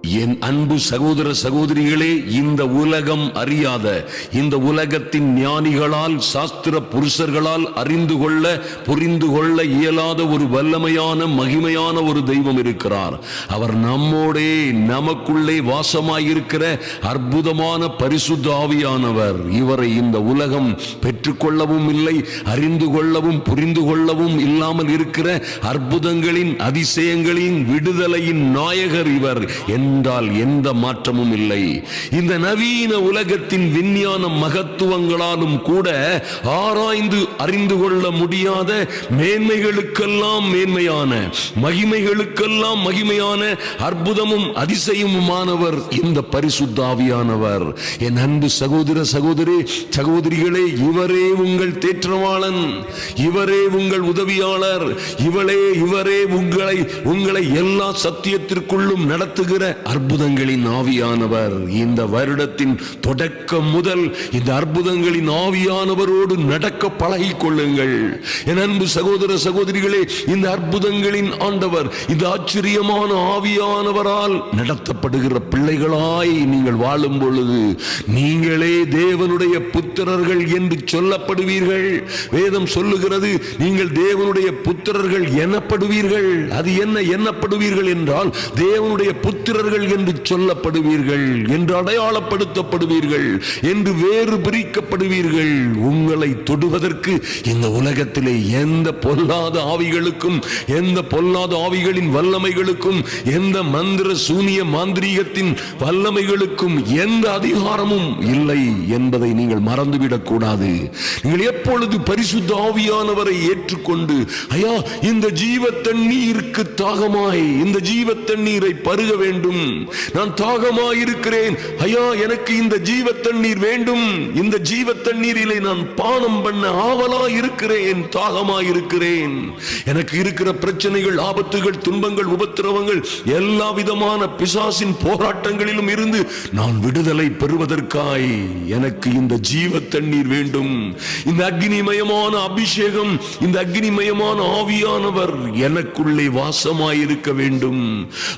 என் அன்பு சகோதர சகோதரிகளே, இந்த உலகம் அறியாத, இந்த உலகத்தின் ஞானிகளால், சாஸ்திர புருஷர்களால் புரிந்து கொள்ள இயலாத ஒரு வல்லமையான மகிமையான ஒரு தெய்வம் இருக்கிறார். அவர் நம்மோடே நமக்குள்ளே வாசமாயிருக்கிற அற்புதமான பரிசுத்த ஆவியானவர். இவரை இந்த உலகம் பெற்றுக்கொள்ளவும் இல்லை, அறிந்து கொள்ளவும் புரிந்து கொள்ளவும் இல்லாமல் இருக்கிற அற்புதங்களின், அதிசயங்களின், விடுதலையின் நாயகர் இவர் என்றால் எந்த மாற்றமும் இல்லை. இந்த நவீன உலகத்தின் விஞ்ஞான மகத்துவங்களாலும் கூட ஆராய்ந்து அறிந்து கொள்ள முடியாத மேன்மைகளுக்கெல்லாம் மேன்மையான, மகிமைகளுக்கெல்லாம் மகிமையான, அற்புதமும் அதிசயமுமானவர் இந்த பரிசுத்த ஆவியானவர். என் அன்பு சகோதர சகோதரிகளே, இவரே உங்கள் தேற்றவாளன், இவரே உங்கள் உதவியாளர், இவரே உங்களை எல்லா சத்தியத்திற்குள்ளும் நடத்துகிற அற்புதங்களின் ஆவியானவர். இந்த வருடத்தின் தொடக்கம் முதல் இந்த அற்புதங்களின் ஆவியானவரோடு நடக்க பழகிக் கொள்ளுங்கள். என் அன்பு சகோதர சகோதரிகளே, இந்த அற்புதங்களின் ஆண்டவர், இந்த ஆச்சரியமான ஆவியானவரால் நடத்தப்படுகிற பிள்ளைகளாய் நீங்கள் வாழும் பொழுது நீங்களே தேவனுடைய புத்திரர்கள் என்று சொல்லப்படுவீர்கள். வேதம் சொல்லுகிறது, நீங்கள் தேவனுடைய புத்திரர்கள் எனப்படுவீர்கள். அது என்ன எண்ணப்படுவீர்கள் என்றால், தேவனுடைய புத்திரர்கள் என்று சொல்லப்படுவீர்கள், என்று அடையாளப்படுத்தப்படுவீர்கள், என்று வேறு பிரிக்கப்படுவீர்கள். உங்களை தொடுவதற்கு இந்த உலகத்திலே எந்த பொல்லாத ஆவிகளுக்கும், எந்த பொல்லாத ஆவிகளின் வல்லமைகளுக்கும், எந்த மந்திர சூனிய மாந்திரீகத்தின் வல்லமைகளுக்கும் எந்த அதிகாரமும் இல்லை என்பதை நீங்கள் மறந்துவிடக் கூடாது. நீங்கள் எப்பொழுது பரிசுத்த ஆவியானவரை ஏற்றுக்கொண்டு, ஐயா இந்த ஜீவ தண்ணீருக்கு தாகமாய் இந்த ஜீவ தண்ணீரை பருக வேண்டும், நான் தாகமாயிருக்கிறேன், ஐயா எனக்கு இந்த ஜீவ தண்ணீர் வேண்டும், இந்த ஜீவ தண்ணீரிலே நான் பானம் பண்ண ஆவலாயிருக்கிறேன், தாகமாயிருக்கிறேன், எனக்கு இருக்கிற பிரச்சனைகள், ஆபத்துகள், துன்பங்கள், உபத்திரவங்கள், எல்லா விதமான பிசாசின் போராட்டங்களிலும் இருந்து நான் விடுதலை பெறுவதற்காய் எனக்கு இந்த ஜீவ தண்ணீர் வேண்டும். இந்த அக்னிமயமான அபிஷேகம், இந்த அக்னிமயமான ஆவியானவர் எனக்குள்ளே வாசமாயிருக்க வேண்டும்.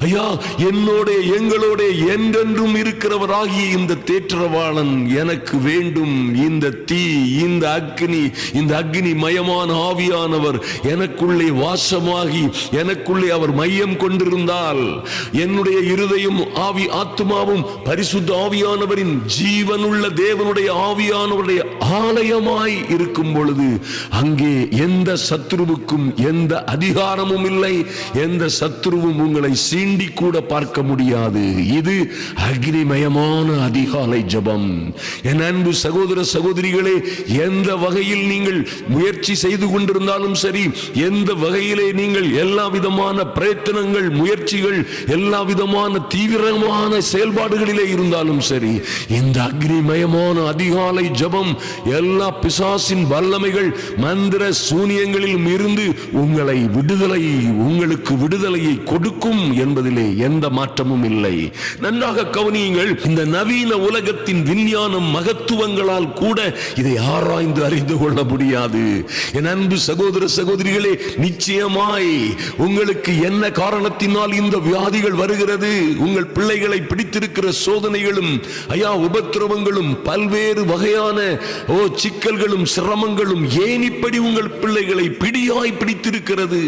ஐயா என்னோட எங்களோட என்றென்றும் இருக்கிறவராகிய இந்த தேற்றவாளன் எனக்கு வேண்டும். இந்த தீ, இந்த அக்னி மயமான ஆவியானவர் எனக்குள்ளே வாசமாகி எனக்குள்ளே அவர் மையம் கொண்டிருந்தால், என்னுடைய இருதயம், ஆவி, ஆத்மாவும் பரிசுத்த ஆவியானவரின் ஜீவனுள்ள தேவனுடைய ஆவியானவருடைய ஆலயமாய் இருக்கும் பொழுது அங்கே எந்த சத்துருவுக்கும் எந்த அதிகாரமும் இல்லை, எந்த சத்துருவும் உங்களை சீண்டி கூட பார்க்க முடியாது. இது அக்னிமயமான அதிகாலை ஜெபம். என் அன்பு சகோதர சகோதரிகளே, எந்த வகையில் நீங்கள் முயற்சி செய்து கொண்டிருந்தாலும் சரி, எந்த வகையிலே நீங்கள் எல்லா விதமான பிரயத்தனங்கள், முயற்சிகள், எல்லா விதமான தீவிரமான செயல்பாடுகளிலே இருந்தாலும் சரி, இந்த அக்னிமயமான அதிகாலை ஜெபம் எல்லா பிசாசின் வல்லமைகள், மந்திர சூனியங்களிலும் இருந்து உங்களுக்கு விடுதலையை கொடுக்கும் என்பதிலே எந்த மாற்றமும் இல்லை. நன்றாக கவனியுங்கள். இந்த நவீன உலகத்தின் விஞ்ஞானம் மகத்துவங்களால் கூட இதை ஆராய்ந்து அறிந்து கொள்ள முடியாது. என் அன்பு சகோதர சகோதரிகளே, நிச்சயமாய் உங்களுக்கு என்ன காரணத்தினால் இந்த வியாதிகள் வருகிறது, உங்கள் பிள்ளைகளை பிடித்திருக்கிற சோதனைகளும், ஐயா உபத்திரவங்களும், பல்வேறு வகையான சிக்கல்களும், சிரமங்களும் ஏன் இப்படி உங்கள் பிள்ளைகளை பிடியாய் பிடித்திருக்கிறது,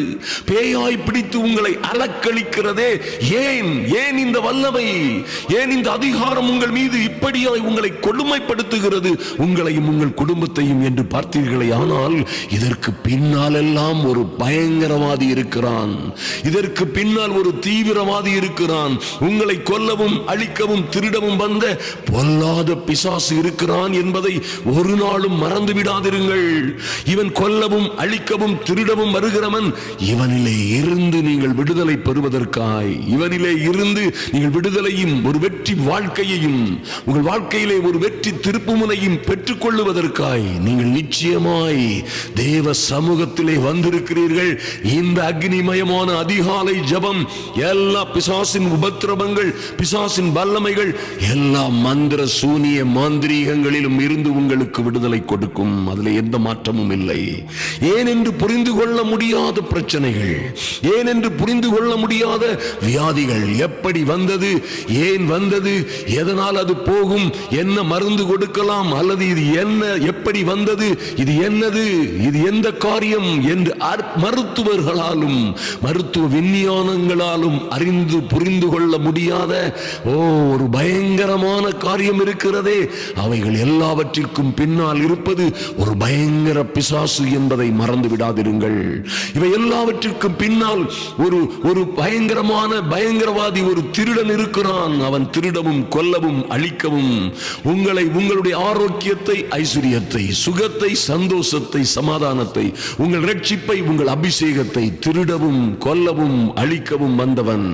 பேயாய் பிடித்து உங்களை அலக்களிக்கிறதே, ஏன் இந்த வல்லமை, ஏன் இந்த அதிகாரம் உங்கள் மீது இப்படியாய் உங்களை கொடுமைப்படுத்துகிறது, உங்களையும் உங்கள் குடும்பத்தையும் என்று பார்த்தீர்களே. ஆனால் இதற்கு பின்னால் எல்லாம் ஒரு பயங்கரவாதி இருக்கிறான், இதற்கு பின்னால் ஒரு தீவிரவாதி இருக்கிறான், உங்களை கொல்லவும் அழிக்கவும் திருடவும் வந்த பொல்லாத பிசாசு இருக்கிறான் என்பதை ஒரு நாளும் மறந்து விடாதிருங்கள். இவன் கொல்லவும் அழிக்கவும் திருடவும் வருகிறவன். இவனிலே இருந்து நீங்கள் விடுதலை பெறுவதற்காய், இவனிலே இருந்து நீங்கள் விடுதலையும் ஒரு வெற்றி வாழ்க்கையையும், உங்கள் வாழ்க்கையிலே ஒரு வெற்றி திருப்புமுனையும் பெற்றுக் கொள்ளுவதற்காய் நீங்கள் நிச்சயமாய் தேவ சமூகத்திலே வந்திருக்கிறீர்கள். இந்த அக்னிமயமான அதிகாலை ஜெபம் எல்லா பிசாசின் உபத்திரவங்கள், பிசாசின் வல்லமைகள், எல்லா மந்திர சூனிய மாந்திரீகங்களிலும் இருந்து உங்களுக்கு விடுதலை கொடுக்கும். அதில் எந்த மாற்றமும் இல்லை. ஏனென்று புரிந்து கொள்ள முடியாத பிரச்சனைகள், ஏனென்று புரிந்து கொள்ள முடியாத வியாதிகள் எப்படி வந்தது, ஏன் வந்தது, எதனால் அது போகும், என்ன மருந்து கொடுக்கலாம், அல்லது இது என்ன, எப்படி வந்தது, இது என்னது, இது எந்த காரியம் என்று மருத்துவர்களாலும் மருத்துவ விஞ்ஞானங்களாலும் அறிந்து புரிந்து கொள்ள முடியாத ஒரு பயங்கரமான காரியம் இருக்கிறதே. அவைகள் எல்லாவற்றிற்கும் பின்னால் இருப்பது ஒரு பயங்கர பிசாசு என்பதை மறந்து விடாதிருங்கள். இவை எல்லாவற்றிற்கும் பின்னால் ஒரு பயங்கரமான பயங்கரவாதி, ஒரு திருடன் இருக்கிறான். அவன் திருடவும் கொல்லவும் அழிக்கவும், உங்களுடைய ஆரோக்கியத்தை, ஐஸ்வர்யத்தை, சுகத்தை, சந்தோஷத்தை, சமாதானத்தை, உங்கள் ரட்சிப்பை, உங்கள் அபிஷேகத்தை திருடவும் கொல்லவும் அழிக்கவும் வந்தவன்.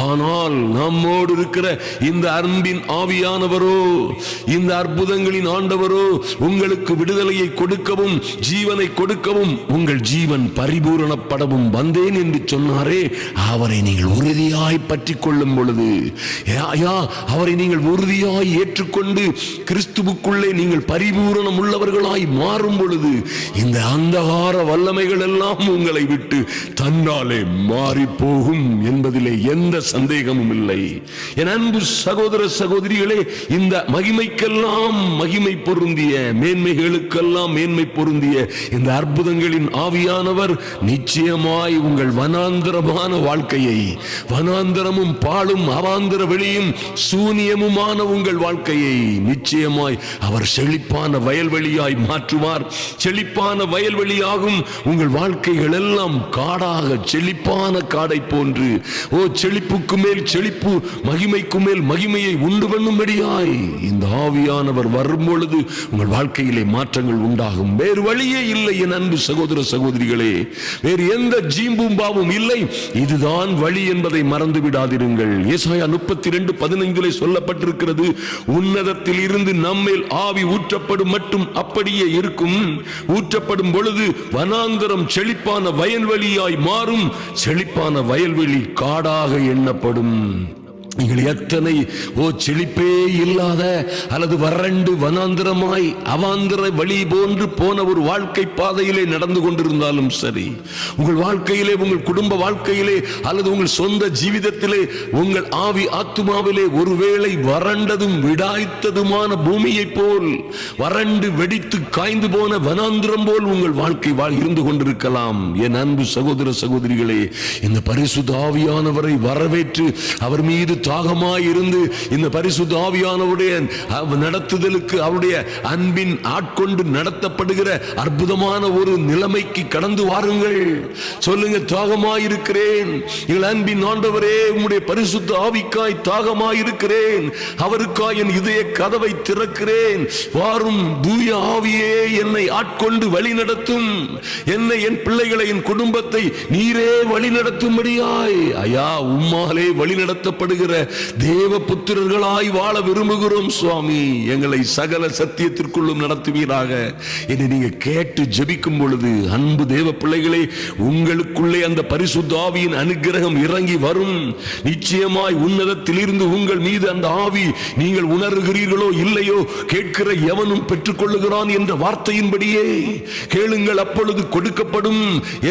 ஆனால் நம்மோடு இருக்கிற இந்த அன்பின் ஆவியானவரோ, இந்த அற்புதங்களின் ஆண்டவரோ உங்களுக்கு விடுதலையை கொடுக்கவும் ஜீவனை கொடுக்கவும் உங்கள் ஜீவன் பரிபூரணப்படவும் வந்தேன் என்று சொன்னாரே, அவரை நீங்கள் உறுதியாய் பற்றி கொள்ளும் பொழுது, அவரை நீங்கள் உறுதியாய் ஏற்றுக்கொண்டு கிறிஸ்துவுக்குள்ளே நீங்கள் பரிபூரணம் உள்ளவர்களாய் மாறும் பொழுது இந்த அந்தகார வல்லமைகள் எல்லாம் உங்களை விட்டு தன்னாலே மாறி போகும் என்பதிலே எந்த சந்தேகமும் இல்லை. என் அன்பு சகோதர சகோதரிகளே, இந்த மகிமைக்கெல்லாம் மகிமை பொருந்திய, மேன்மைகளுக்கெல்லாம் மேன்மை பொருந்திய இந்த அற்புதங்களின் ஆவியானவர் நிச்சயமாய் உங்கள் வனாந்தரமான வாழ்க்கையை, வனாந்தரமும் பாழும் அவாந்தர வெளியும் சூனியமுமான உங்கள் வாழ்க்கையை நிச்சயமாய் அவர் செழிப்பான வயல்வெளியாய் மாற்றுவார். செழிப்பான வயல்வெளியாகும் உங்கள் வாழ்க்கைகள் எல்லாம் காடாக, செழிப்பான காடை போன்று, செழிப்புக்கு மேல் செழிப்பு, மகிமைக்கு மேல் மகிமையை உண்டு பண்ணும்படியாய் இந்த ஆவியானவர் வரும் பொழுது உங்கள் வாழ்க்கையிலே மாற்றங்கள் உண்டாகும். வேறு வழியே இல்லை என் அன்பு சகோதர சகோதரிகளே, வேறு எந்த ஜீம்பூம்பாவும் இல்லை. இதுதான் வழி என்பதை மறந்து விடாதிருங்கள். ஏசாயா 32:15 சொல்லப்பட்டிருக்கிறது, உன்னதத்தில் இருந்து நம்மேல் ஆவி ஊற்றப்படும் மட்டும் அப்படியே இருக்கும். ஊற்றப்படும் பொழுது வனாந்தரம் செழிப்பான வயல்வெளியாய் மாறும், செழிப்பான வயல்வெளி காடாக எண்ணப்படும். நீங்கள் எத்தனை செழிப்பே இல்லாத அல்லது வறண்டு வனாந்திரமாய் அவாந்திர வழி போன்று போன ஒரு வாழ்க்கை பாதையிலே நடந்து கொண்டிருந்தாலும் சரி, உங்கள் வாழ்க்கையிலே, உங்கள் குடும்ப வாழ்க்கையிலே அல்லது உங்கள் சொந்த ஜீவிதத்திலே, உங்கள் ஆவி ஆத்துமாவிலே ஒருவேளை வறண்டதும் விடாய்த்ததுமான பூமியை போல், வறண்டு வெடித்து காய்ந்து போன வனாந்திரம் போல் உங்கள் வாழ்க்கை இருந்து கொண்டிருக்கலாம். என் அன்பு சகோதர சகோதரிகளே, இந்த பரிசுத்த ஆவியானவரை வரவேற்று அவர் மீது தாகமாய் இருந்து இந்த பரிசுத்த ஆவியானவருடைய நடத்துதலுக்கு, அவருடைய அன்பின் ஆட்கொண்டு நடத்தப்படுகிற அற்புதமான ஒரு நிலைமைக்கு கடந்து வாருங்கள். சொல்லுங்க, தாகமாய் இருக்கிறேன், எங்கள் அன்பின் ஆண்டவரே, உம்முடைய பரிசுத்த ஆவிக்காய் தாகமாய் இருக்கிறேன், அவருக்காய் என் இதய கதவை திறக்கிறேன், வாரும் தூய ஆவியே என்னை ஆட்கொண்டு வழி நடத்தும், என்னை, என் பிள்ளைகளை, என் குடும்பத்தை நீரே வழி நடத்தும்படியாய், ஐயா உம்மாலே வழி நடத்தப்படுகிற தேவ புத்திரர்களாய் வாழ விரும்புகிறோம் சுவாமி. எங்களை சகல சத்தியத்திற்குள்ளும் நடத்துவீராக என்று நீங்க கேட்டு ஜெபிக்கும் பொழுது, அன்பு தேவ பிள்ளைகளே, உங்களுக்குள்ளே அந்த பரிசுத்த ஆவியின் அனுக்கிரகம் இறங்கி வரும். நிச்சயமாய் உன்னதத்திலிருந்து உங்கள் மீது அந்த ஆவி, நீங்கள் உணர்கிறீர்களோ இல்லையோ, கேட்கிற எவனும் பெற்றுக் கொள்ளுகிறான் என்ற வார்த்தையின்படியே கேளுங்கள் அப்பொழுது கொடுக்கப்படும்,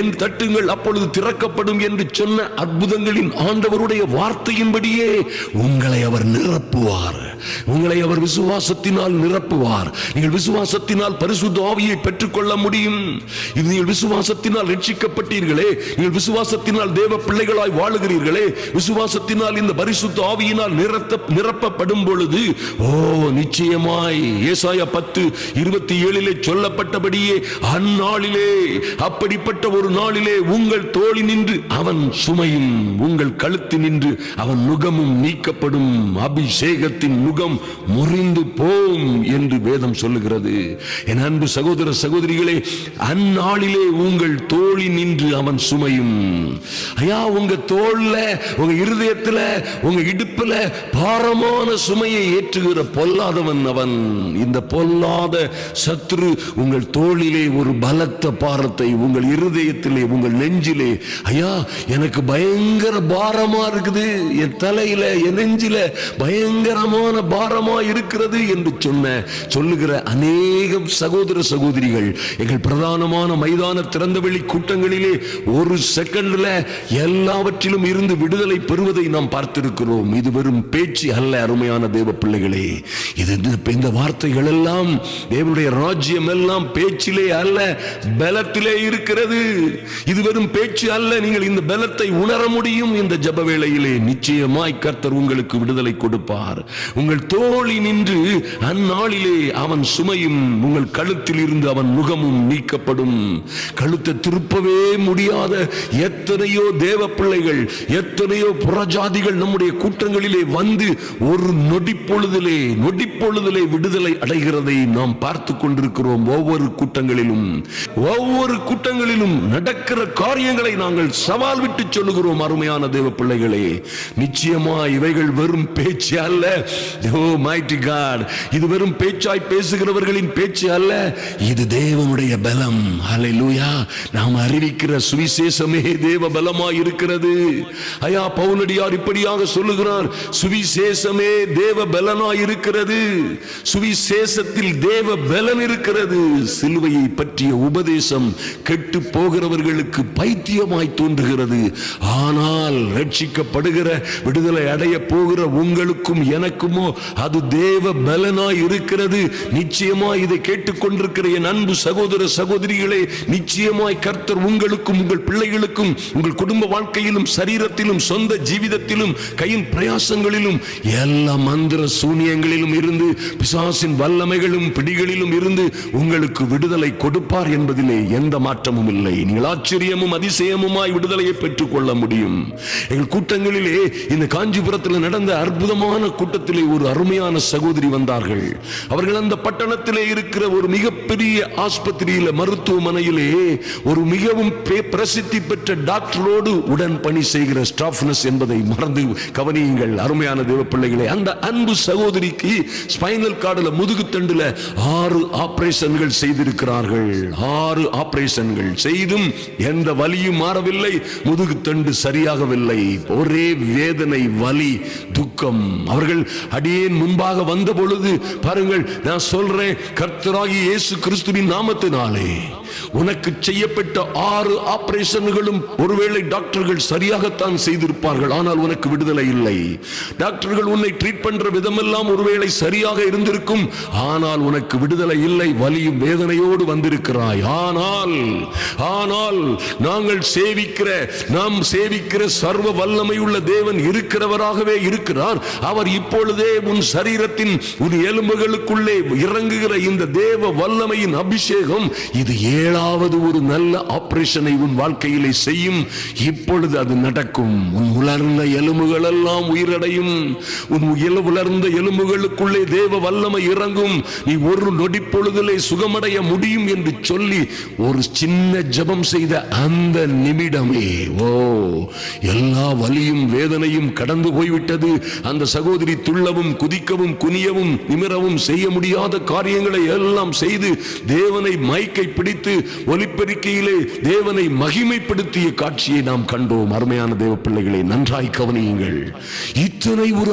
என் தட்டுங்கள் அப்பொழுது திறக்கப்படும் என்று சொன்ன அற்புதங்களின் ஆண்டவருடைய வார்த்தையின்படியே உங்களை அவர் நிரப்புவார். உங்களை அவர் விசுவாசத்தினால் நிரப்புவார். நீங்கள் விசுவாசத்தினால் பரிசுத்த ஆவியை பெற்றுக்கொள்ள முடியும். இது நீங்கள் விசுவாசத்தினால் ரட்சிக்கப்பட்டீர்களே, நீங்கள் விசுவாசத்தினால் தேவ பிள்ளைகளாய் வாழுகிறீர்களே, விசுவாசத்தினால் இந்த பரிசுத்த ஆவியினால் நிரப்பப்படும் பொழுது நிச்சயமாய் ஏசாயா 10:27 சொல்லப்பட்டபடியே அந்நாளிலே, அப்படிப்பட்ட ஒரு நாளிலே உங்கள் தோளி நின்று அவன் சுமையும், உங்கள் கழுத்து நின்று அவன் நுகமும் நீக்கப்படும், அபிஷேகத்தின் நுகம் முறிந்து போம் என்று வேதம் சொல்லுகிறது. என் அன்பு சகோதர சகோதரிகளே, அந்நாளிலே உங்கள் தோளி நின்று அவன் சுமையும், ஐயா உங்க தோல்ல, உங்க இருதயத்துல, உங்க இடுப்புல பாரமான சுமையை ஏற்றுகிற பொல்லாதவன் அவன். இந்த பொல்லாத சத்ரு உங்கள் தோளிலே ஒரு பலத்த பாரத்தை, உங்கள் இருதயத்திலே, உங்கள் நெஞ்சிலே, ஐயா எனக்கு பயங்கர பாரமா இருக்குது, என் தலையில, என் நெஞ்சில பயங்கரமான பாரம் பாரமாய் இருக்கிறது என்று சொல்லுகிற அநேகம் சகோதர சகோதரிகள் எங்கள் பிரதானமான மைதான திறந்தவெளி கூட்டங்களிலே ஒரு செகண்ட்ல எல்லாவற்றிலும் இருந்து விடுதலை பெறுவதை நாம் பார்த்திருக்கிறோம். இது வெறும் பேச்சு அல்ல அருமையான தேவ பிள்ளைகளே. இந்த வார்த்தைகள் எல்லாம் தேவனுடைய ராஜ்யம் எல்லாம் பேச்சிலே அல்ல, பலத்திலே இருக்கிறது. இது வெறும் பேச்சு அல்ல. நீங்கள் இந்த பலத்தை உணர முடியும். இந்த ஜெப வேளையிலே நிச்சயமாய் கர்த்தர் உங்களுக்கு விடுதலை கொடுப்பார். உங்கள் தோழி நின்று அந்நாளிலே அவன் சுமையும் உங்கள் கழுத்தில் இருந்து அவன் முகமும் நீக்கப்படும். கழுத்தை திருப்பவே முடியாத எத்தனையோ தேவ பிள்ளைகள், எத்தனையோ புறஜாதிகள் நம்முடைய கூட்டங்களிலே வந்து ஒரு நொடிப்பொழுதிலே விடுதலை அடைகிறதை நாம் பார்த்து கொண்டிருக்கிறோம். ஒவ்வொரு கூட்டங்களிலும் நடக்கிற காரியங்களை நாங்கள் சவால் விட்டு சொல்லுகிறோம். அருமையான தேவ பிள்ளைகளே, நிச்சயமா இவைகள் வெறும் பேச்சு அல்ல. இது வெறும் பேச்சாய் பேசுகிறவர்களின் பேச்சு அல்ல, இது தேவனுடைய பலம். ஹல்லேலூயா. நாம் அறிவிக்கிற சுவிசேஷமே தேவ பலமாய் இருக்கிறது. ஐயா பவுலடியார் இப்படியாக சொல்லுகிறார், சுவிசேஷமே தேவ பலனாய் இருக்கிறது. சுவிசேஷத்தில் தேவ பலன் இருக்கிறது. சிலுவையை பற்றிய உபதேசம் கெட்டு போகிறவர்களுக்கு பைத்தியமாய் தோன்றுகிறது. ஆனால் ரட்சிக்கப்படுகிற விடுதலை அடைய போகிற உங்களுக்கும் எனக்குமோ அது தேவ பலனாய் இருக்கிறது. நிச்சயமாய் இதை கேட்டுக்கொண்டிருக்கிற என் அன்பு சகோதர சகோதரிகளே, நிச்சயமாய் கர்த்தர் உங்களுக்கும் உங்கள் பிள்ளைகளுக்கும் உங்கள் குடும்ப வாழ்க்கையிலும் சரீரத்திலும் சொந்த ஜீவிதத்திலும் கையின் பிரயாசங்களிலும் எல்லா மந்திர சூனியங்களிலும் இருந்து பிசாசின் வல்லமைகளும் பிடிகளிலும் இருந்து உங்களுக்கு விடுதலை கொடுப்பார் என்பதிலே எந்த மாற்றமும் இல்லை. நீங்கள் ஆச்சரியமும் அதிசயமுமாய் விடுதலையை பெற்றுக் கொள்ள முடியும். எங்கள் கூட்டங்களிலே இந்த காஞ்சிபுரத்தில் நடந்த அற்புதமான கூட்டத்திலே ஒரு அருமையான சகோதரி வந்தார்கள். அவர்கள் அந்த பட்டணத்திலே இருக்கிற ஒரு மிகப்பெரிய ஆஸ்பத்திரியில மருத்துவமனையிலே ஒரு மிகவும் பிரசித்தி பெற்ற டாக்டரோடு உடன் பணி செய்கிற ஸ்டாஃப்னஸ் என்பதை மறந்து கவனியுங்கள். அருமையான தேவ பிள்ளைகளே, அந்த அன்பு சகோதரிக்கு ஸ்பைனல் கார்டுல முதுகு தண்டுல 6 ஆபரேஷன்கள் செய்திருக்கிறார்கள். 6 ஆபரேஷன்கள் செய்தும் எந்த வலியும் மாறவில்லை, முதுகு தண்டு சரியாகவில்லை. ஒரே வேதனை, வலி, துக்கம். அவர்கள் அடியேன் முன்பாக வந்த பொழுது பாருங்கள், நான் சொல்றேன், கர்த்தராகிய இயேசு கிறிஸ்துவின் நாமத்தினாலே உனக்கு செய்யப்பட்ட 6 ஆபரேஷன்களும் ஒருவேளை டாக்டர்கள் சரியாகத்தான் செய்திருப்பார்கள், ஆனால் உனக்கு விடுதலை இல்லை. டாக்டர்கள் உன்னை ட்ரீட் பண்ற விதமெல்லாம் ஒருவேளை சரியாக இருந்திருக்கும், ஆனால் உனக்கு விடுதலை இல்லை. வலியும் வேதனையோடு வந்திருக்கிறாய். ஆனால் நாம் சேவிக்கிற சர்வ வல்லமை உள்ள தேவன் இருக்கிறவராகவே இருக்கிறார். அவர் இப்பொழுதே உன் சரீரத்தின் உன் எலும்புகளுக்குள்ளே இறங்குகிற இந்த தேவ வல்லமையின் அபிஷேகம், இது 7வது ஒரு நல்ல ஆபரேஷனை உன் வாழ்க்கையிலே செய்யும். இப்பொழுது அது நடக்கும். உன் உலர்ந்த எலும்புகள் எல்லாம் உயிரடையும். உன் உலர்ந்த எலும்புகளுக்குள்ளே தேவ வல்லமை இறங்கும். நீ ஒரு நொடி பொழுதிலே சுகமடைய முடியும் என்று சொல்லி ஒரு சின்ன ஜெபம் செய்த அந்த நிமிடமே எல்லா வலியும் வேதனையும் கடந்து போய்விட்டது. அந்த சகோதரி துள்ளவும் குதிக்கவும் குனியவும் நிமிரவும் செய்ய முடியாத காரியங்களை எல்லாம் செய்து தேவனை மைக்கை பிடித்து ஒலிபெருக்கியிலே தேவனை மகிமைப்படுத்திய காட்சியை நாம் கண்டோம். அருமையான தேவ பிள்ளைகளை, நன்றாய் கவனியுங்கள். இத்தனை ஒரு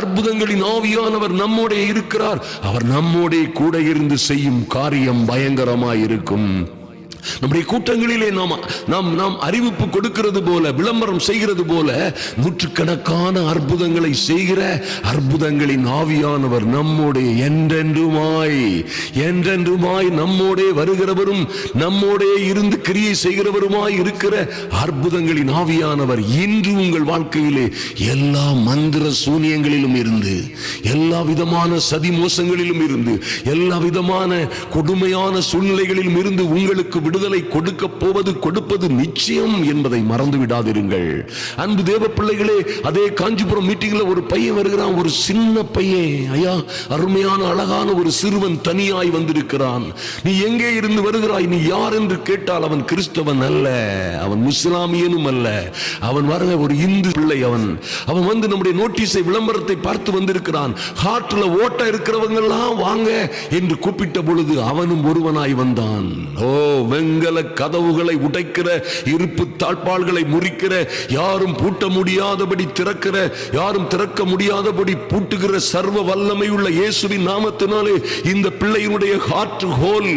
அற்புதங்களின் ஆவியானவர் நம்மோட இருக்கிறார். அவர் நம்மோட கூட இருந்து செய்யும் காரியம் பயங்கரமாய் இருக்கும். நம்முடைய கூட்டங்களிலே நாம் அறிவிப்பு கொடுக்கிறது போல, விளம்பரம் செய்கிறது போல, நூற்றுக்கணக்கான அற்புதங்களை செய்கிற அற்புதங்களின் ஆவியானவர் நம்மோட என்றென்றுமாய் நம்மோட வருகிறவரும் நம்மோட இருந்து கிரியை செய்கிறவருமாய் இருக்கிற அற்புதங்களின் ஆவியானவர் இன்று உங்கள் வாழ்க்கையிலே எல்லா மந்திர சூனியங்களிலும் இருந்து, எல்லா விதமான சதி மோசங்களிலும் இருந்து, எல்லா விதமான கொடுமையான சூழ்நிலைகளிலும் இருந்து உங்களுக்கு விடுதலை கொடுப்பது நிச்சயம் என்பதை மறந்து விடாதிருங்கள். அன்பு தேவ பிள்ளைகளே, அதே காஞ்சிபுரம் மீட்டிங்ல ஒரு பையன் வருகிறான், ஒரு சின்ன பையன். ஐயா, அருமையான அழகான ஒரு சிறுவன் தனியாய் வந்திருக்கிறான். நீ எங்கே இருந்து வருகிறாய், நீ யார் என்று கேட்டால் அவன் கிறிஸ்தவன் அல்ல, அவன் முஸ்லாமியனும் அல்ல, அவன் வர ஒரு இந்து பிள்ளை. அவன் வந்து நம்முடைய நோட்டீஸை விளம்பரத்தை பார்த்து வந்திருக்கிறான். ஹார்ட்ல ஓட்ட இருக்கிறவங்க எல்லாம் வாங்க என்று கூப்பிட்ட பொழுது அவனும் ஒருவனாய் வந்தான். வெங்கல கதவுகளை உடைக்கிற, இருப்பு தாழ்பாள்களை முறிக்கிற, யாரும் பூட்ட முடியாதபடி திறக்கிற, யாரும் திறக்க முடியாதபடி பூட்டுகிற சர்வ வல்லமையுள்ள இயேசுவின் நாமத்தினாலே இந்த பிள்ளையினுடைய ஹார்ட் ஹோல்,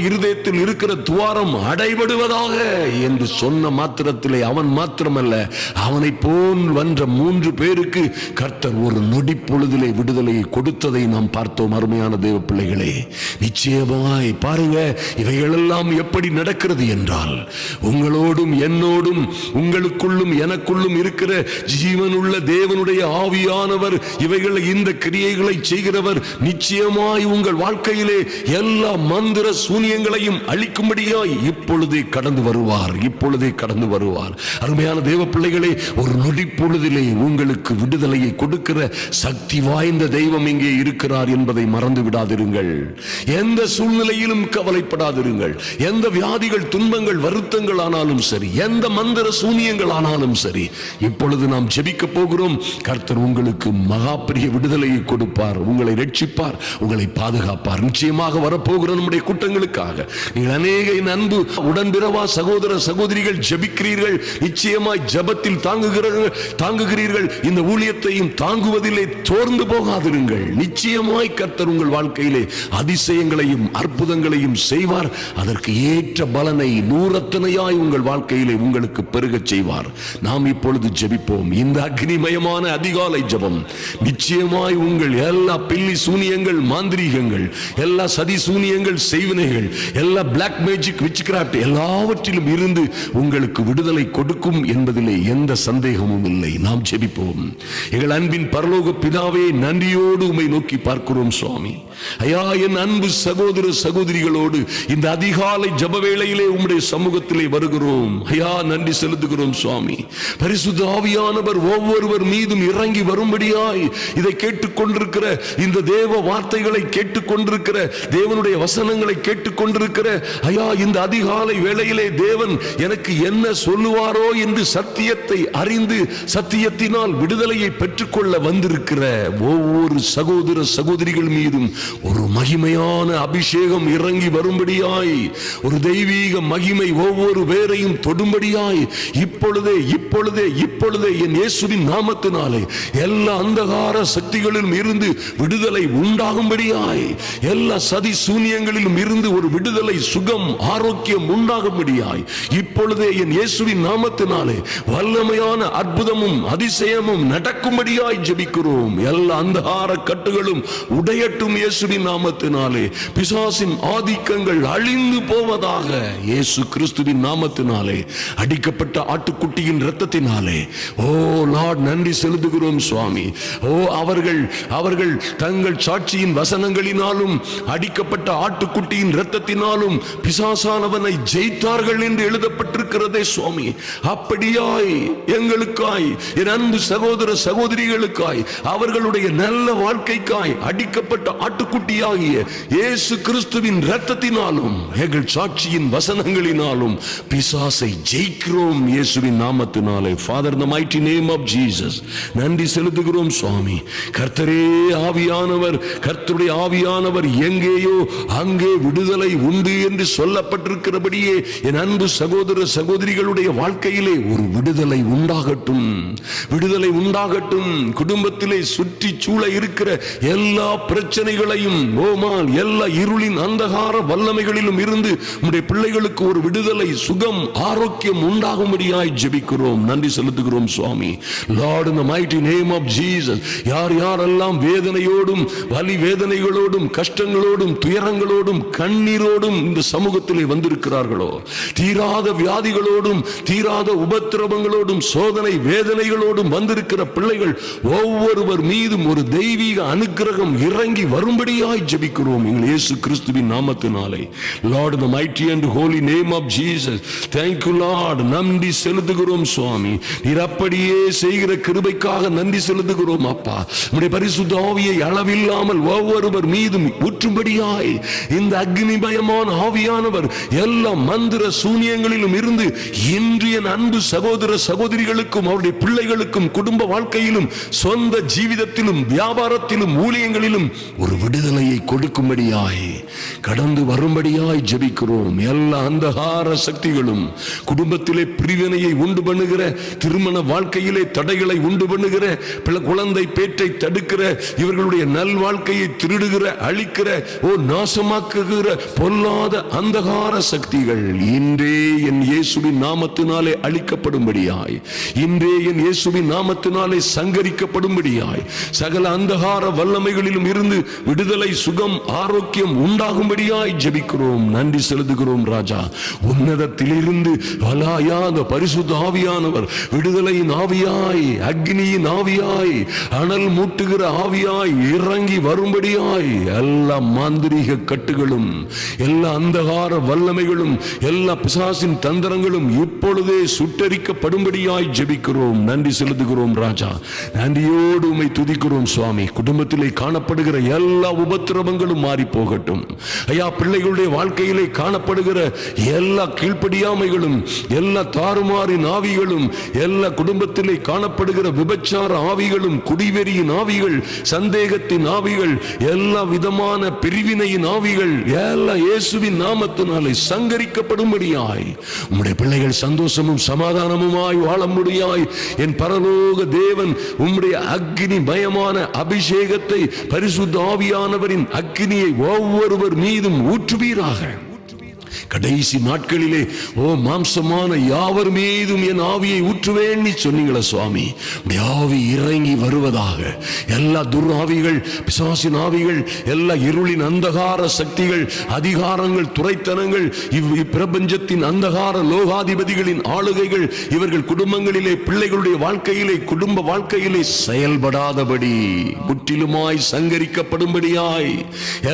இருதயத்தில் இருக்கிற துவாரம் அடைபடுவதாக என்று சொன்ன மாத்திரத்திலே அவன் மாத்திரமல்ல, அவனை போல் வந்த 3 பேருக்கு கர்த்தர் ஒரு நொடி பொழுதிலே விடுதலையை கொடுத்ததை நாம் பார்த்தோம். அருமையான தேவ பிள்ளைகளே, நிச்சயமாய் பாருங்க, இவைகளெல்லாம் எப்படி நடக்கிறது என்றால், உங்களோடும் என்னோடும் உங்களுக்குள்ளும் எனக்குள்ளும் இருக்கிற ஜீவனுள்ள தேவனுடைய ஆவியானவர் இவைகளை, இந்த கிரியைகளை செய்கிறவர் நிச்சயமாய் உங்கள் வாழ்க்கையிலே எல்லா மந்திர சூனியங்களையும் அழிக்கும்படியாய் இப்பொழுதே கடந்து வருவார். இப்பொழுதே கடந்து வருவார். அருமையான தேவ பிள்ளைகளே, ஒரு நொடி பொழுதிலே உங்களுக்கு விடுதலையை கொடுக்கிற சக்தி வாய்ந்த தெய்வம் இங்கே இருக்கிறார் என்பதை மறந்து விடாதிருங்கள். எந்த சூழ்நிலையிலும் கவலைப்படாதிருங்கள். எந்த வியாதிகள், துன்பங்கள், வருத்தங்கள் ஆனாலும் சரி, எந்த மந்திர சூனியங்கள் ஆனாலும் சரி, இப்பொழுது நாம் ஜெபிக்க போகிறோம். கர்த்தர் உங்களுக்கு மகா பெரிய விடுதலையை கொடுப்பார், உங்களை ரட்சிப்பார், உங்களை பாதுகாப்பார். நிச்சயமாக வரப்போகிற நம்முடைய கூட்டங்களுக்காக நீங்கள் அநேக அன்பு உடன்பிறவா சகோதர சகோதரிகள் ஜெபிக்கிறீர்கள். நிச்சயமாய் ஜெபத்தில் தாங்குகிறீர்கள். இந்த ஊழியத்தையும் தாங்குவதிலே தோர்ந்து போகாதிருங்கள். நிச்சயமாய் கர்த்தர் உங்கள் வாழ்க்கையிலே அதிசயங்களையும் அற்புதங்களையும் செய்வார். அதற்கு ஏற்ற பலனை நூறத்தனையாய் உங்கள் வாழ்க்கையிலே உங்களுக்கு பெருகச் செய்வார். நாம் இப்பொழுது ஜெபிப்போம். இந்த அக்னிமயமான அதிகாலை ஜெபம் நிச்சயமாய் உங்கள் எல்லா பில்லி சூனியங்கள், மாந்திரீகங்கள், எல்லா சதி சூனியங்கள், செய்வினைகள், எல்லா பிளாக் மேஜிக், விட்ச்கிராஃப்ட் எல்லாவற்றிலும் இருந்து உங்களுக்கு விடுதலை கொடுக்கும் என்பதிலே எந்த சந்தேகமும் இல்லை. நாம் ஜெபிப்போம். எங்கள் அன்பின் பரலோக பிதாவே, நன்றியோடு உம்மை நோக்கி பார்க்கிறோம் சுவாமி. ஐயா, என் அன்பு சகோதர சகோதரிகளோடு இந்த அதிகாலை ஜெப வேளையிலே உம்முடைய சமூகத்திலே வருகிறோம். ஐயா, நன்றி செலுத்துகிறோம் சுவாமி. பரிசுத்த ஆவியானவர் ஒவ்வொருவர் மீதும் இறங்கி வரும்படியாய் இதை கேட்டுக்கொண்டிருக்கிற, இந்த தேவ வார்த்தைகளை கேட்டுக்கொண்டிருக்கிற, தேவனுடைய வசனங்களை கேட்டுக்கொண்டிருக்கிற ஐயா, இந்த அதிகாலை வேளையிலே தேவன் எனக்கு என்ன சொல்லுவாரோ என்று சத்தியத்தை அறிந்து சத்தியத்தினால் விடுதலையை பெற்றுக்கொள்ள வந்திருக்கிற ஒவ்வொரு சகோதர சகோதரிகள் மீதும் ஒரு மகிமையான அபிஷேகம் இறங்கி வரும்படியாய், ஒரு தெய்வீக மகிமை ஒவ்வொரு பேரையும் தொடும்படியாய் இப்பொழுதே இப்பொழுதே இப்பொழுதே என் இயேசுவின் நாமத்தினாலே எல்லா அந்தகார சக்திகளிலும் இருந்து விடுதலை உண்டாகும்படியாய், எல்லா சதி சூனியங்களிலும் இருந்து ஒரு விடுதலை, சுகம், ஆரோக்கியம் உண்டாகும்படியாய் இப்பொழுதே என் இயேசுவின் நாமத்தினாலே வல்லமையான அற்புதமும் அதிசயமும் நடக்கும்படியாய் ஜெபிக்கிறோம். எல்லா அந்தகார கட்டுகளும் உடையட்டும் இயேசுவின் நாமத்தினாலே. பிசாசின் ஆதிக்கங்கள் அழிந்து போவதாக இயேசு கிறிஸ்துவின் நாமத்தினாலே. அடிக்கப்பட்ட ஆட்டுக்குட்டியின் இரத்தத்தினாலே ஓ லார்ட், நன்றி செலுத்துகிறோம் சுவாமி. ஓ, அவர்கள் தங்கள் சாட்சியின் வசனங்களினாலும் அடிக்கப்பட்ட ஆட்டுக்குட்டியின் இரத்தத்தினாலும் பிசாசானவனை ஜெயித்தார்கள் என்று எழுதப்பட்டிருக்கிறதே சுவாமி. அப்படியாய் எங்களுக்காய், என் அன்பு சகோதர சகோதரிகளுக்காய், அவர்களுடைய நல்ல வாழ்க்கைக்காய் அடிக்கப்பட்ட ஆட்டுக்குட்டியாகிய இயேசு கிறிஸ்துவின் இரத்தத்தினாலும் எங்கள் சாட்சியின் வசனங்களினாலும் பிசாசை ஜெயிக்கிறோம் இயேசுவின் நாமத்தினாலே. ஃபாதர், இந்த மைட்டி நேம் ஆஃப் ஜீசஸ் நன்றி செலுத்துகிறோம் சுவாமி. கர்த்தரே ஆவியானவர், கர்த்தருடைய ஆவியானவர் எங்கேயோ அங்கே விடுதலை உண்டு என்று சொல்லப்பட்டிருக்கிறபடியே என் அன்பு சகோதர சகோதரிகளுடைய வாழ்க்கையிலே ஒரு விடுதலை உண்டாகட்டும், விடுதலை உண்டாகட்டும். குடும்பத்திலே சுற்றி சூழ இருக்கிற எல்லா பிரச்சனைகளையும், ஓமால் எல்லா இருளின் அந்தகார வல்லமைகளிலும் இருந்து உம்முடைய பிள்ளைகளுக்கு ஒரு விடுதலை, சுகம், ஆரோக்கியம் உண்டாகும்படியாய் ஜெபிக்கிறோம். நன்றி செலுத்துகிறோம் சுவாமி. Lord, in the mighty name of Jesus, யார் யாரெல்லாம் வேதனையோடும், வலி வேதனைகளோடும், கஷ்டங்களோடும், துயரங்களோடும், கண்ணீரோடும் இந்த சமூகத்திலே வந்திருக்கிறார்களோ, தீராத வியாதிகளோடும், தீராத உபத்திரவங்களோடும், சோதனை வேதனைகளோடும் வந்திருக்கிற பிள்ளைகள் ஒவ்வொருவர் மீதும் ஒரு தெய்வீக அனுக்கிரகம் இறங்கி வரும்படியாய் ஜெபிக்கிறோம் எங்கள் இயேசு கிறிஸ்துவின் நாமத்தினாலே. Lord, in the mighty and holy name of Jesus, thank you Lord. நன்றி செலுத்துகிறோம் சுவாமி. நீர் அப்படியே செய்கிற கிருபைக்காக நன்றி செலுத்துகிறோம் அப்பா. உம்முடைய பரிசுத்த ஆவியை அளவில்லாமல் ஒவ்வொருவர் மீதும் ஊற்றும்படியாய் இந்த அக்னிமயமான ஆவியானவர் எல்லா மந்திர சூனியங்களிலும் இருந்து இன்றைய அன்பு சகோதர சகோதரிகளுக்கும், அவருடைய பிள்ளைகளுக்கும், குடும்ப வாழ்க்கையிலும், சொந்த ஜீவிதத்திலும், வியாபாரத்திலும், ஊழியங்களிலும் ஒரு விடுதலையை கொடுக்கும்படியாய், கடந்து வரும்படியாய் ஜெபிக்கிறோம். ஜெபிக்கிறோம். எல்லா அந்தகார சக்திகளும், குடும்பத்திலே பிரிவினையை உண்டு பண்ணுகிற, திருமண வாழ்க்கையிலே தடைகளை உண்டு பண்ணுகிற, குழந்தை பேற்றை தடுக்கிற, இவர்களுடைய நல் வாழ்க்கையை திருடுகிற, அழிக்கிற, நாசமாக்குகிற பொல்லாத அந்தகார சக்திகள் இன்றே என் இயேசுவின் நாமத்தினாலே அழிக்கப்படும்படியாய், இன்றே என் இயேசுவின் நாமத்தினாலே சங்கரிக்கப்படும்படியாய், சகல அந்தகார வல்லமைகளிலும் இருந்து விடுதலை, சுகம், ஆரோக்கியம் உண்டாகும்படியாய் ஜெபிக்கிறோம். நன்றி செலுத்துகிறோம் ராஜா. உன்னதத்திலிருந்து வலாயாத பரிசுத்த ஆவியானவர் விடுதலையின் ஆவியாய், அக்னியின் ஆவியாய், அனல் மூட்டுகிற ஆவியாய் இறங்கி வரும்படியாய் எல்லா மாந்திரீக கட்டுகளும், எல்லா அந்தகார வல்லமைகளும், எல்லா பிசாசின் தந்திரங்களும் இப்பொழுதே சுட்டரிக்கப்படும்படியாய் ஜெபிக்கிறோம். நன்றி செலுத்துகிறோம் ராஜா. நன்றியோடு உம்மை துதிக்கிறோம் சுவாமி. குடும்பத்திலே காணப்படுகிற எல்லா உபத்திரவங்களும் மாறி போகட்டும் ஐயா. பிள்ளைகளுடைய வாழ்க்கையிலே காணப்படுகிற எல்லா கீழ்ப்படியாமைகளும், எல்லா தாறுமாறின் ஆவிகளும், எல்லா குடும்பத்திலே காணப்படுகிற விபச்சார ஆவிகளும், குடிவெறியின் ஆவிகள், சந்தேகத்தின் ஆவிகள், எல்லா விதமான பிரிவினையின் ஆவிகள் எல்லா இயேசுவின் நாமத்தினாலே சங்கரிக்கப்படும்படியாய் உம்முடைய பிள்ளைகள் சந்தோஷமும் சமாதானமுமாய் வாழ முடியாய் என் பரலோக தேவன் உம்முடைய அக்கினி மயமான அபிஷேகத்தை, பரிசுத்த ஆவியானவரின் அக்கினியை ஒவ்வொருவர் மீதும் ஊற்றுவீராக. கடைசி நாட்களிலே மாம்சமான யாவர் மீதும் என் ஆவியை ஊற்றுவேன் நீ சொன்னீங்களா சுவாமி. ஆவி இறங்கி வருவதாக. எல்லா துர்ஆவிகள், பிசாசின் ஆவிகள், எல்லா இருளின் அந்தகார சக்திகள், அதிகாரங்கள், துரைத்தனங்கள், இப்பிரபஞ்சத்தின் அந்தகார லோகாதிபதிகளின் ஆளுகைகள் இவர்கள் குடும்பங்களிலே, பிள்ளைகளுடைய வாழ்க்கையிலே, குடும்ப வாழ்க்கையிலே செயல்படாதபடி முற்றிலுமாய் சங்கரிக்கப்படும்படியாய்,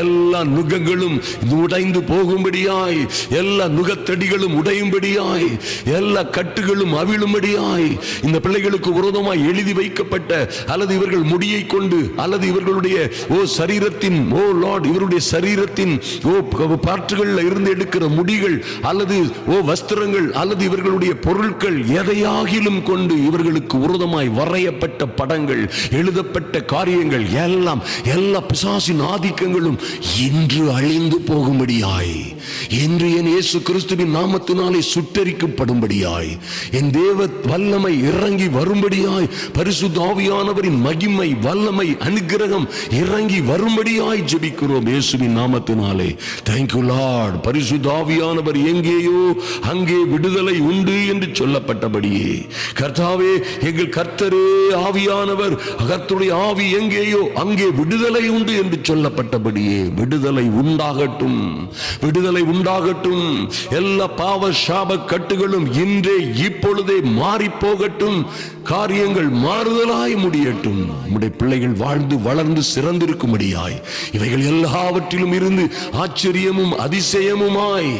எல்லா நுகங்களும் உடைந்து போகும்படியாய், எல்லா நுகத்தடிகளும் உடையும்படியாய், எல்லா கட்டுகளும் அவிழும்படியாய், இந்த பிள்ளைகளுக்கு விரோதமாய் எழுதி வைக்கப்பட்ட, அல்லது இவர்கள் முடியை கொண்டு, அல்லது இவர்களுடைய சரீரத்தின் இவருடைய சரீரத்தின் பாற்றுகளில் இருந்து எடுக்கிற முடிகள், அல்லது வஸ்திரங்கள், அல்லது இவர்களுடைய பொருட்கள் எதையாகிலும் கொண்டு இவர்களுக்கு விரோதமாய் வரையப்பட்ட படங்கள், எழுதப்பட்ட காரியங்கள் எல்லாம், எல்லா பிசாசின் ஆதிக்கங்களும் இன்று அழிந்து போகும்படியாய், இன்று என் இயேசு கிறிஸ்துவின் நாமத்தினாலே சுட்டரிக்கப்படும்படியாய், என் தேவ வல்லமை இறங்கி வரும்படியாய், பரிசுத்த ஆவியானவரின் மகிமை, வல்லமை, அனுக்கிரகம் இறங்கி வரும்படியாய் ஜெபிக்கிறோம் இயேசுவின் நாமத்தினாலே. Thank you Lord. பரிசுத்த ஆவியானவர் எங்கேயோ அங்கே விடுதலை உண்டு என்று சொல்லப்பட்டபடியே கர்த்தாவே, எங்கள் கர்த்தரே ஆவியானவர், கர்த்தருடைய ஆவி எங்கேயோ அங்கே விடுதலை உண்டு என்று சொல்லப்பட்டபடியே விடுதலை உண்டாகட்டும், விடுதலை உண்டாகட்டும். எல்லா பாவ சாப கட்டுகளும் இன்றே இப்பொழுதே மாறி போகட்டும். காரியங்கள் மாறுதலாய் முடியட்டும். நம்முடைய பிள்ளைகள் வாழ்ந்து வளர்ந்து சிறந்திருக்கும்படியாய் இவைகள் எல்லாவற்றிலும் இருந்து ஆச்சரியமும் அதிசயமுமாய்,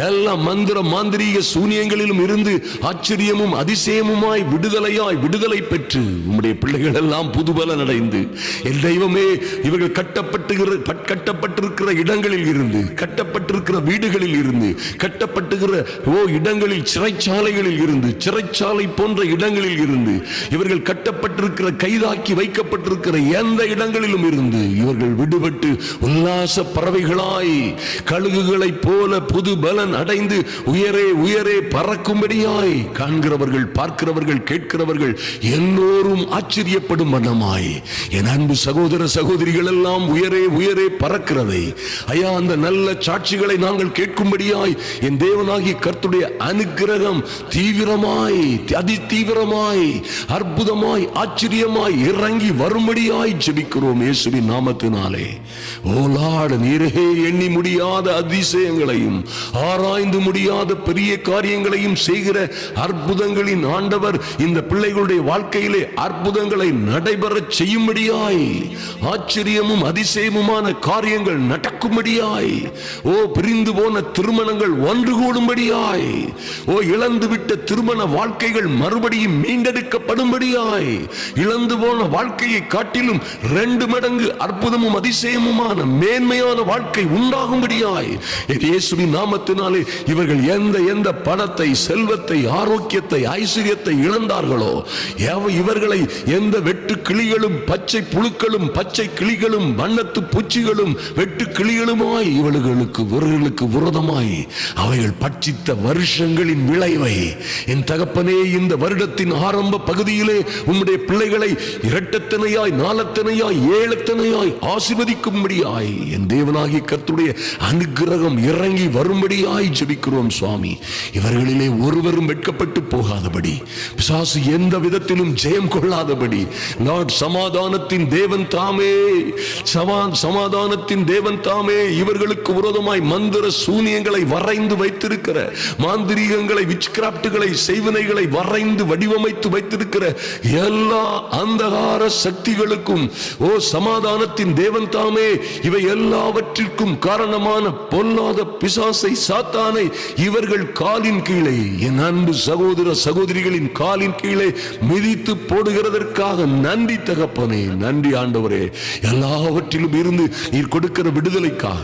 எல்லா மந்திர மாந்திரீக சூனியங்களிலும் இருந்து ஆச்சரியமும் அதிசயமுமாய் விடுதலை பெற்று உம்முடைய பிள்ளைகள் எல்லாம் புதுபலன் அடைந்து, என் தெய்வமே, இவர்கள் கட்டப்பட்டிருக்கிற இடங்களில் இருந்து, கட்டப்பட்டிருக்கிற வீடுகளில் இருந்து, கட்டப்பட்டுகிற இடங்களில், சிறைச்சாலைகளில் இருந்து, சிறைச்சாலை போன்ற இடங்களில் இருந்து, இவர்கள் கட்டப்பட்டிருக்கிற, கைதாக்கி வைக்கப்பட்டிருக்கிற எந்த இடங்களிலும் இருந்து இவர்கள் விடுபட்டு உல்லாச பறவைகளாய், கழுகுகளைப் போல புது பலன் அடைந்து உயரே உயரே பறக்கும்படியாய் காண்கிறவர்கள், பார்க்கிறவர்கள், கேட்கிறவர்கள் எல்லோரும் ஆச்சரியப்படும் வண்ணமாய் என் அன்பு சகோதர சகோதரிகள் எல்லாம் உயரே உயரே பறக்கிறதை ஐயா, அந்த நல்ல சாட்சிகளை நாங்கள் கேட்கும்படியாய் என் தேவனாகிய கர்த்தருடைய அனுக்கிரகம் தீவிரமாய், அதி தீவிரமாய், அற்புதமாய், ஆச்சரியமாய் இறங்கி வரும்படியாய் ஜெபிக்கிறோம் இயேசுவின் நாமத்தினாலே. ஓ லார்ட், நீரே எண்ணி முடியாத அதிசயங்களையும் ஆராய்ந்து முடியாத பெரிய காரியங்களையும் செய்கிற அற்புதங்களின் ஆண்டவர், இந்த பிள்ளைகளுடைய வாழ்க்கையிலே அற்புதங்களை நடைபெற செய்யும்படியாய், ஆச்சரியமும் அதிசயமுமான காரியங்கள் நடக்கும்படியாய், பிரிந்து போன திருமணங்கள் ஒன்று கூடும்படியாய், இழந்துவிட்ட திருமண வாழ்க்கைகள் மறுபடியும் மீண்டெடுக்கப்படும்படியாய், இழந்து போன வாழ்க்கையை காட்டிலும் 2 மடங்கு அற்புதமும் அதிசயமுமான மேன்மையான வாழ்க்கை உண்டாகும்படியாய் இயேசுவின் நாமத்தினாலே இவர்கள் எந்த பணத்தை, செல்வத்தை, ஆரோக்கியத்தை, ஐஸ்வர்யத்தை இழந்தார்களோ, இவர்களை எந்த வெட்டு கிளிகளும், பச்சை புழுக்களும், பச்சை கிளிகளும், வண்ணத்து பூச்சிகளும், வெட்டு கிளிகளுமாய் இவர்களுக்கு விரோதமாக விரோதமாய் அவைகள் பட்சித்த வருஷங்களின் விளைவை என் தகப்பனே இந்த வருடத்தின் ஆரம்ப பகுதியிலே உம்முடைய பிள்ளைகளை இரட்டத்தனையாய் நாலத்தனையாய் ஏழத்தனையாய் ஆசீர்வதிக்கும்படியாய் என் தேவனாகிய கர்த்தருடைய அனுக்கிரகம் இறங்கி வரும்படியாய் ஜெபிக்கிறோம் சுவாமி. இவர்களிலே ஒருவரும் வெட்கப்பட்டு போகாதபடி, பிசாசு எந்த விதத்திலும் ஜெயம் கொள்ளாதபடி, லார்ட் சமாதானத்தின் தேவன் தாமே, சமாதானத்தின் தேவன் தாமே இவர்களுக்கு விரோதமாய் மந்திர சூனியங்களை வரைந்து வைத்திருக்கிற, மாந்திரீகங்களை, விச்கிராப்டுகளை, செய்வினைகளை வரைந்து வடிவமைத்து வைத்திருக்கிற எல்லா அந்தகார சக்திகளுக்கும் ஓ சமாதானத்தின் தேவன் தாமே இவை எல்லாவற்றிற்கும் காரணமான பொல்லாத பிசாசை, சாத்தானை இவர்கள் காலின் கீழே, என் அன்பு சகோதர சகோதரிகளின் காலின் கீழே மிதித்து போடுகிறதற்காக நன்றி தகப்பனே, நன்றி ஆண்டவரே. எல்லாவற்றிலும் இருந்து நீர் கொடுக்கிற விடுதலைக்காக,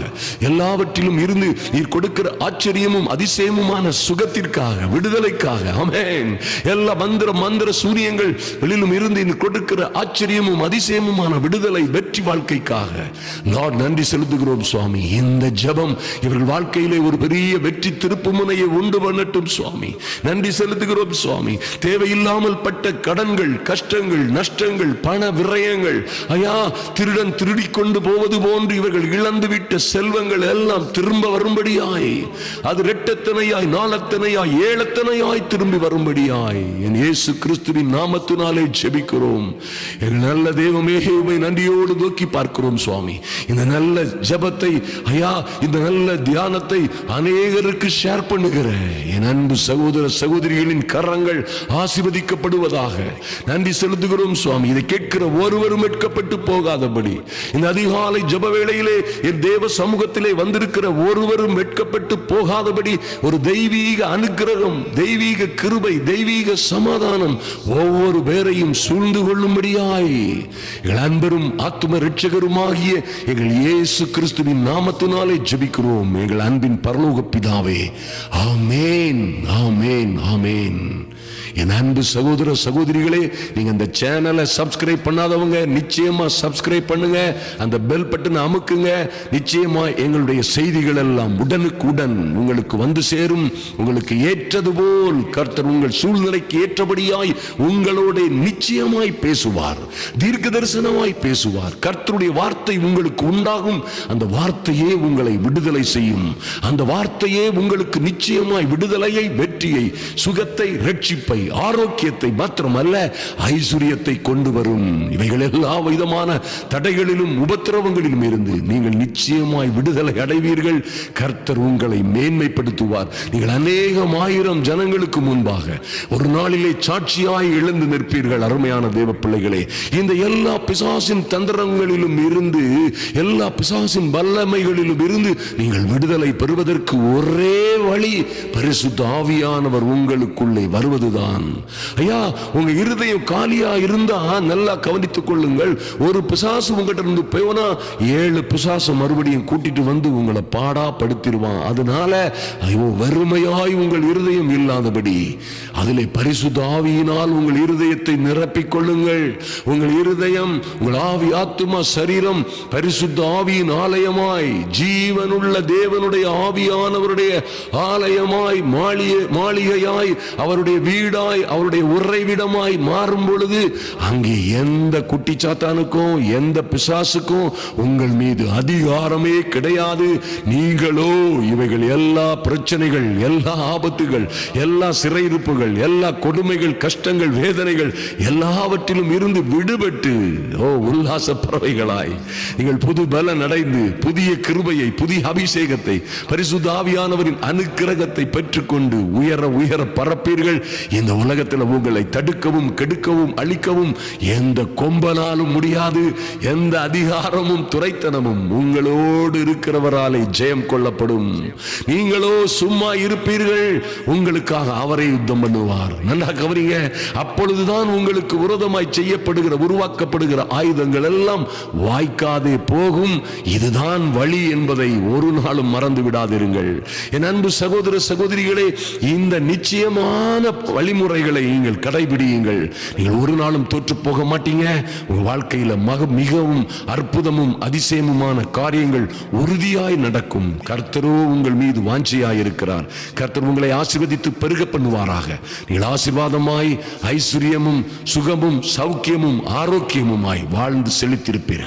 எல்லாவற்றிலும் இருந்து நீர் கொடுக்கிற ஆச்சரியமும் அதிசயமுமான சுகத்திற்காக, விடுதலைக்காக, ஆமென். எல்லா மந்திர சூரியங்கள் வெளியிலும் இருந்து நீர் கொடுக்கிற ஆச்சரியமும் அதிசயமுமான விடுதலை, வெற்றி வாழ்க்கைக்காக லார்ட் நன்றி செலுத்துகிறோம் சுவாமி. இந்த ஜெபம் இவர்கள் வாழ்க்கையிலே ஒரு பெரிய வெற்றி திருப்புமுனையை உண்டு பண்ணட்டும் சுவாமி. நன்றி செலுத்துகிறோம் சுவாமி. தேவையில்லாமல் பட்ட கடன்கள், கஷ்டங்கள், நஷ்டங்கள், பண விரயங்கள், ஐயா திருடன் திருடி கொண்டு போவது போன்று இவர்கள் இழந்துவிட்ட செல்வங்கள் எல்லாம் திரும்ப வரும்படியாய், அது இரட்டத்தனையாய் நாலத்தனையாய் ஏழத்தனையாய் திரும்பி வரும்படியாய் என் இயேசு கிறிஸ்துவின் நாமத்தினாலே ஜெபிக்கிறோம். எங்கள் நல்ல தேவமே, உம்மை நன்றியோடு நோக்கி பார்க்கிறோம் சுவாமி. இந்த நல்ல ஜெபத்தை, ஐயா இந்த நல்ல தியானத்தை அநேகருக்கு ஷேர் பண்ணுகிற என் அன்பு சகோதர சகோதரிகளின் கரங்கள் ஆசீர்வதிக்கப்படுவதாக நன்றி செலுத்துகிறோம் சுவாமி. இதை கேட்கிற ஒருவரும் வெட்கப்பட்டு போகாதபடி, இந்த அதிகாலை ஜெப வேளையிலே என் தேவ சமூகத்திலே வந்திருக்கிற ஒருவரும் வெட்கப்பட்டு போகாதபடி ஒரு தெய்வீக அனுக்கிரகம், தெய்வீக கிருபை, தெய்வீக சமாதானம் ஒவ்வொரு பேரையும் சூழ்ந்து கொள்ளும்படியாய் எங்கள் அன்பரும் ஆத்தும இரட்சகருமாகிய எங்கள் இயேசு கிறிஸ்துவின் நாமத்தினாலே ஜெபிக்கிறோம் எங்கள் அன்பின் பரலோக பிதாவே. ஆமென், ஆமென், ஆமென். என் அன்பு சகோதர சகோதரிகளே, நீங்க இந்த சேனலை சப்ஸ்கிரைப் பண்ணாதவங்க நிச்சயமா சப்ஸ்கிரைப் பண்ணுங்க, அந்த பெல் பட்டனை அமுக்குங்க. நிச்சயமா எங்களுடைய செய்திகள் எல்லாம் உடனுக்குடன் உங்களுக்கு வந்து சேரும். உங்களுக்கு ஏற்றது போல் கர்த்தர் உங்கள் சூழ்நிலைக்கு ஏற்றபடியாய் உங்களோட நிச்சயமாய் பேசுவார், தீர்க்க தரிசனமாய் பேசுவார். கர்த்தருடைய வார்த்தை உங்களுக்கு உண்டாகும். அந்த வார்த்தையே உங்களை விடுதலை செய்யும். அந்த வார்த்தையே உங்களுக்கு நிச்சயமாய் விடுதலையை, வெற்றியை, சுகத்தை, ரட்சிப்பை, ஆரோக்கியத்தை மாத்திரமல்ல ஐஸ்வரியத்தை கொண்டு வரும். இவைகள் எல்லா விதமான தடைகளிலும் உபத்திரவங்களிலும் இருந்து நீங்கள் நிச்சயமாய் விடுதலை அடைவீர்கள். கர்த்தர் உங்களை மேன்மைப்படுத்துவார். நீங்கள் அநேகம் ஆயிரம் ஜனங்களுக்கு முன்பாக ஒரு நாளிலே சாட்சியாய் எழுந்து நிற்பீர்கள். அருமையான தேவ பிள்ளைகளே, இந்த எல்லா பிசாசின் தந்திரங்களிலும் இருந்து, எல்லா பிசாசின் வல்லமைகளிலும் இருந்து நீங்கள் விடுதலை பெறுவதற்கு ஒரே வழி பரிசுத்த ஆவியானவர் உங்களுக்குள்ளே வருவதுதான். ஐயா உங்க இருதயம் காலியா இருந்தா நல்லா கவனித்துக் கொள்ளுங்கள். ஒரு பிசாசு உங்ககிட்ட இருந்து போனா 7 பிசாசு மறுபடியும் கூட்டிட்டு வந்து உங்களை பாடா படுத்திடுவான். அதனால ஐயோ வெறுமையாய் உங்கள் இருதயம் இல்லாதபடி அதிலே பரிசுத்த ஆவியினால் உங்கள் இருதயத்தை நிரப்பிக் கொள்ளுங்கள். உங்கள் இருதயம், உங்கள் ஆவி, ஆத்துமா, சரீரம் பரிசுத்த ஆவியின் ஆலயமாய், ஜீவனுள்ள தேவனுடைய ஆவியானவருடைய ஆலயமாய், மாளிகையாய், அவருடைய வீடாய், அவருடைய உறைவிடமாய் மாறும் பொழுது அங்கே எந்த குட்டி சாத்தானுக்கும் எந்த பிசாசுக்கும் உங்கள் மீது அதிகாரமே கிடையாது. நீங்களோ இவைகள் எல்லா பிரச்சனைகள், எல்லா ஆபத்துகள், எல்லா சிறையிருப்புகள், எல்லா கொடுமைகள், கஷ்டங்கள், வேதனைகள் எல்லாவற்றிலும் இருந்து விடுபட்டு உல்லாச பறவைகளாய் நீங்கள் புது பலன் அடைந்து புதிய கிருபையை, புதிய அபிஷேகத்தை, பரிசுத்த ஆவியானவரின் அனுக்கிரகத்தை பெற்றுக்கொண்டு உயர உயர பரப்பீர்கள். இந்த உலகத்தில் உங்களை தடுக்கவும், கெடுக்கவும், அழிக்கவும் எந்த கொம்பனாலும் முடியாது. எந்த அதிகாரமும் துரைத்தனமும் உங்களோடு இருக்கிறவராலே ஜெயம் கொள்ளப்படும். நீங்களோ சும்மா இருப்பீர்கள். உங்களுக்காக அவரை யுத்தம் பண்ணுவார். நல்லா கவனிங்க. அப்பொழுதுதான் உங்களுக்கு விரோதமாய் செய்யப்படுகிற, உருவாக்கப்படுகிற ஆயுதங்கள் எல்லாம் வாய்க்காதே போகும். இதுதான் வழி என்பதை ஒரு நாளும் மறந்து விடாதிருங்கள். என் அன்பு சகோதர சகோதரிகளே, இந்த நிச்சயமான வழிமுறை வழிமுறைகளை நீங்கள் கடைபிடியுங்கள். நீங்கள் ஒரு நாளும் தோற்று போக மாட்டீங்க. உங்க வாழ்க்கையில மிகவும் அற்புதமும் அதிசயமுமான காரியங்கள் உறுதியாய் நடக்கும். கர்த்தரோ உங்கள் மீது வாஞ்சையாய் இருக்கிறார். கர்த்தர் உங்களை ஆசீர்வதித்து பெருக பண்ணுவாராக. நீங்கள் ஆசீர்வாதமாய் ஐஸ்வர்யமும் சுகமும் சௌக்கியமும் ஆரோக்கியமுமாய் வாழ்ந்து செழித்திருப்பீர்கள்.